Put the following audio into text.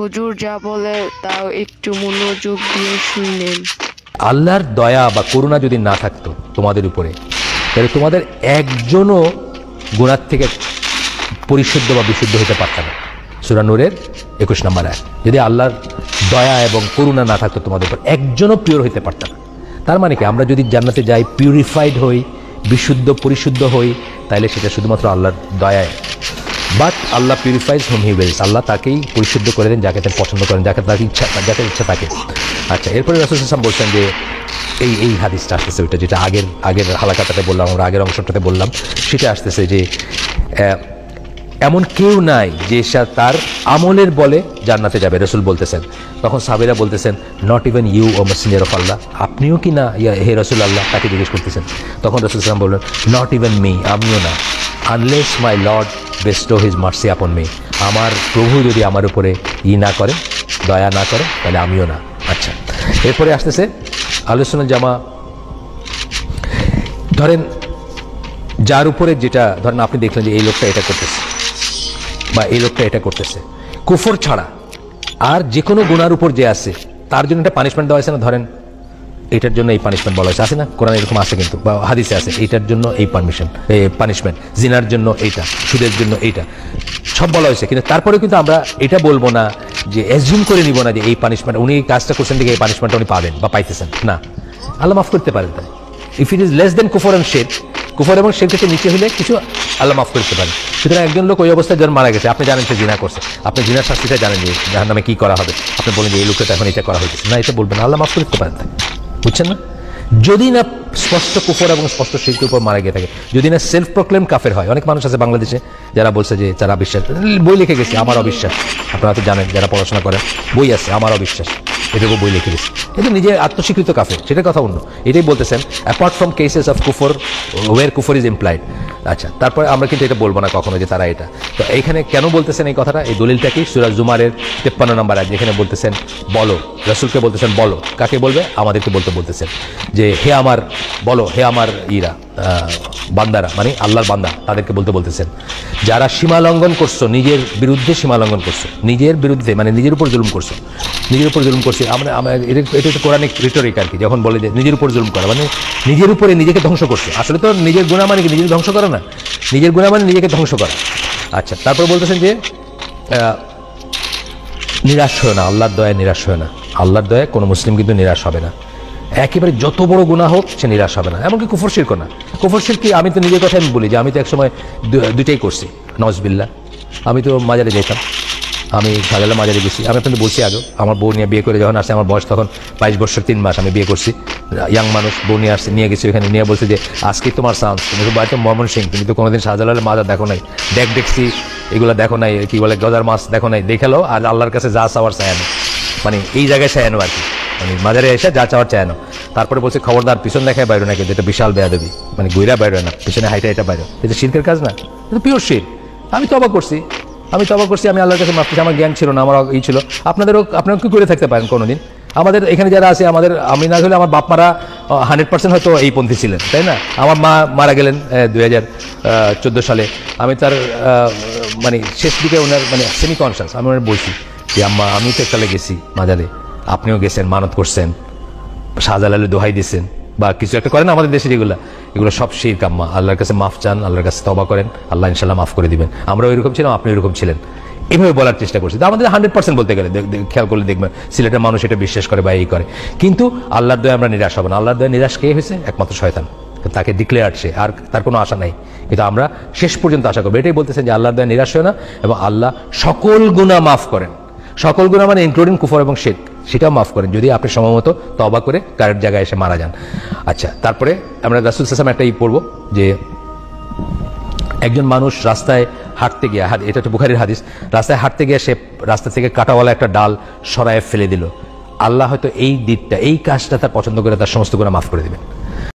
হুজুর যা বলে তাও একটু মনোযোগ দিয়ে শুনলেন। আল্লাহর দয়া বা করুণা যদি না থাকতো তোমাদের উপরে, তাহলে তোমাদের একজনও গুনাহ থেকে পরিশুদ্ধ বা বিশুদ্ধ হতে পারত না। সূরা নূরের 21 নম্বর আয়াত। যদি আল্লাহর দয়া এবং করুণা না থাকতো তোমাদের উপর, একজনও পিওর হইতে পারত না। তার মানে কি, আমরা যদি জান্নাতে যাই, পিউরিফাইড হই, বিশুদ্ধ পরিশুদ্ধ হই, তাহলে সেটা শুধুমাত্র আল্লাহর দয়ায়। But Allah পিউরিফাইজ hmm he Wills, আল্লাহ তাকেই পরিশুদ্ধ করে দেন যাকে তিনি পছন্দ করেন, যাকে তার ইচ্ছা, যাকে ইচ্ছা তাকে। আচ্ছা, এরপরে রাসূল সাল্লাল্লাহু আলাইহি ওয়াসাল্লাম বলছেন যে এই হাদিসটা আসতেছে, ওইটা যেটা আগের হালাকাটাতে বললাম, আমরা আগের অংশটাতে বললাম, সেটা আসতেছে যে এমন কেউ নাই যে তার আমলের বলে জান্নাতে যাবে। রাসূল বলতেছেন, তখন সাহাবীরা বলতেছেন, not even you O messenger of Allah, আপনিও কি না হে রাসূলুল্লাহ, তাকে জিজ্ঞেস করতেছেন। তখন রাসূল সাল্লাল্লাহু আলাইহি ওয়াসাল্লাম বললেন, নট ইভেন মি, আমিও না, unless my lord bestow his mercy upon me, আমার প্রভু যদি আমার উপরে না করেন, দয়া না করেন, তাহলে আমিও না। আচ্ছা, এরপরে আসতেছে আহলে সুন্নাত জামা। ধরেন যার উপরে যেটা, ধরেন আপনি দেখলেন যে এই লোকটা এটা করতেছে বা এই লোকটা এটা করতেছে, কুফর ছাড়া আর যে কোনো গুনার উপর যে আছে, তার জন্য একটা পানিশমেন্ট দেওয়া হয়েছে না। ধরেন এটার জন্য এই পানিশমেন্ট বলা হয়েছে, আছে না, কোরআন এরকম আছে কিন্তু, বা হাদিসে আছে, এইটার জন্য এই পানিশমেন্ট, জিনার জন্য এইটা, সুদের জন্য এইটা, সব বলা হয়েছে। কিন্তু তারপরে কিন্তু আমরা এটা বলবো না যে অ্যাজিউম করে নিব না যে এই পানিশমেন্ট, উনি এই কাজটা করছেন দেখে এই পানিশমেন্টটা উনি পাবেন বা পাইতেছেন না। আল্লাহ মাফ করতে পারেন তাই। If it is less than কুফর অ্যান্ড শিরক, কুফর এবং শিরকের নিচে হলে কিছু আল্লাহ মাফ করতে পারেন। সুতরাং একজন লোক ওই অবস্থায় যখন মারা গেছে, আপনি জানেন সে জিনা করছে, আপনি জিনার শাস্তিটা জানেন যে জাহান্নামে কি করা হবে, আপনি বলেন যে এই লোকটা এখন এটা করা হয়েছে না, এটা বলবেন আল্লাহ মাফ করতে পারেন তাই, বুঝছেন না? যদি না স্পষ্ট কুফর এবং স্পষ্ট শিরকের উপর মারা গিয়ে থাকে, যদি না সেলফ প্রক্লেম কাফের হয়। অনেক মানুষ আছে বাংলাদেশে যারা বলছে যে যারা বিশ্বাস, বই লিখে গেছে আমার অবিশ্বাস, আপনারা তো জানেন যারা পড়াশোনা করেন, বই আছে আমার অবিশ্বাস, এটুকু বই লিখে গেছে, এটা নিজে আত্মস্বীকৃত কাফের, সেটার কথা অন্য। এটাই বলতেছেন অ্যাপার্ট ফ্রম কেসেস অফ কুফর ওয়ের কুফর ইজ ইমপ্লাইড। আচ্ছা, তারপরে আমরা কিন্তু এটা বলবো না কখনো যে তারা এটা। তো এইখানে কেন বলতেছেন এই কথাটা, এই দলিলটা কি? সূরা জুমারের 53 নম্বর আয়াত, যেখানে বলতেছেন বলো, রাসূলকে বলতেছেন বলো, কাকে বলবে? আমাদেরকে বলতেছেন যে হে আমার, বলো হে আমার বান্দারা, মানে আল্লাহর বান্দা, তাদেরকে বলতেছেন যারা সীমা লঙ্ঘন করছো, নিজের বিরুদ্ধে সীমা লঙ্ঘন করছো, নিজের বিরুদ্ধে মানে নিজের উপর জুলুম করছো, নিজের উপর জুলুম করছি আমরা। এটা তো কোরআনিক রিটরিক আর কি, যখন বলে যে নিজের উপর জুলুম করা মানে নিজের উপরে নিজেকে ধ্বংস করছো। আসলে তো নিজের গুনাহ মানে কি নিজেকে ধ্বংস করা না, নিজের গুনাহ মানে নিজেকে ধ্বংস করা। আচ্ছা, তারপর বলতেছেন যে নিরাশ হয় না, আল্লাহর দয়ায় নিরাশ হয় না। আল্লাহর দয়ায় কোনো মুসলিম কিন্তু নিরাশ হবে না, একেবারে যত বড় গুনাহ হোক সে নিরাশ হবে না। এমনকি কুফর শিরক না। কুফর শিরক কি, আমি তো নিজের কথাই বলি যে আমি তো একসময় দুইটাই করছি, নওয়াজবিল্লাহ। আমি তো মাজারে যেতাম, আমি শাহজালাল মাজারে গেছি, আমি আপনাদের বলছি আগে, আমার বউ নিয়ে বিয়ে করে যখন আসছে, আমার বয়স তখন 22 বছর 3 মাস, আমি বিয়ে করছি, ইয়াং মানুষ, বউ নিয়ে আসছে, নিয়ে গেছি ওখানে, নিয়ে বলছে যে আজকেই তোমার চান্স, তুমি তো বাড়িতে ময়মনসিংহ, তুমি তো কোনোদিন শাহজালালের মাজার দেখো নাই, দেখছি এগুলো দেখো নাই, কি বলে গজার মাছ দেখো নাই, দেখালো আর আল্লাহর কাছে যা চাওয়ার চায়ানো, মানে এই জায়গায় চায়ানো আর কি, মানে মাজারে এসে যা চাওয়ার চায়ানো। তারপরে বলছে খবরদার পিছন দেখায় বাইরে না, কিন্তু এটা বিশাল বেয়াদবি, মানে গইরা বাইরে না, পিছনে হাইটা এটা বাইরে, এটা শিরকের কাজ না, এটা পিওর শিরক। আমি তওবা করছি, আমি আল্লাহর কাছে মাফ করছি, আমার জ্ঞান ছিল না, আমার ই ছিল। আপনারা কি করে থাকতে পারেন কোনোদিন? আমাদের এখানে যারা আছে, আমি না হলে আমার বাপ মারা 100% হয়তো এই পন্থী ছিলেন, তাই না? আমার মা মারা গেলেন 2014 সালে। আমি তার মানে শেষ দিকে ওনার মানে সেমি কনসাস, আমি ওনার বলছি যে আম্মা, আমি তো এককালে গেছি মাজারে, আপনিও গেছেন, মানত করছেন, শাহজালালের দোহাই দিয়েছেন বা কিছু একটা করেন আমাদের দেশে, এগুলো সব শিরক আম্মা, আল্লাহর কাছে মাফ চান, আল্লাহর কাছে তওবা করেন, আল্লাহ ইনশাল্লাহ মাফ করে দিবেন। আমরাও এরকম ছিলাম, আপনি এরকম ছিলেন, এভাবে বলার চেষ্টা করছি। আমাদের 100% বলতে গেলে খেয়াল করলে দেখবেন সিলেটের মানুষ এটা বিশ্বাস করে বা এই করে। কিন্তু আল্লাহর দয়ায় আমরা নিরাশ হব না। আল্লাহর দয়ায় নিরাশ কে হয়েছে? একমাত্র শয়তান, তাকে ডিক্লেয়ার সে, আর তার কোনো আশা নাই, কিন্তু আমরা শেষ পর্যন্ত আশা করবো। এটাই বলতেছেন যে আল্লাহর দয়ায় নিরাশ হয় না, এবং আল্লাহ সকল গুনাহ মাফ করেন। সকল গুনাহ মানে ইনক্লুডিং কুফর এবং শিরক, সেটাও মাফ করেন যদি আপনি সময়মতো তওবা করে কারেক্ট জায়গায় এসে মারা যান। আচ্ছা, তারপরে আমরা রাসূল সাল্লাল্লাহু আলাইহি ওয়াসাল্লাম একটা পড়বো যে একজন মানুষ রাস্তায় হাঁটতে গিয়ে, এটা তো বুখারীর হাদিস, রাস্তায় হাঁটতে গিয়ে সে রাস্তা থেকে কাঁটাওয়ালা একটা ডাল সরায় ফেলে দিল, আল্লাহ হয়তো এই দিকটা, এই কাজটা তার পছন্দ করে তার সমস্ত গুনাহ মাফ করে দিবেন।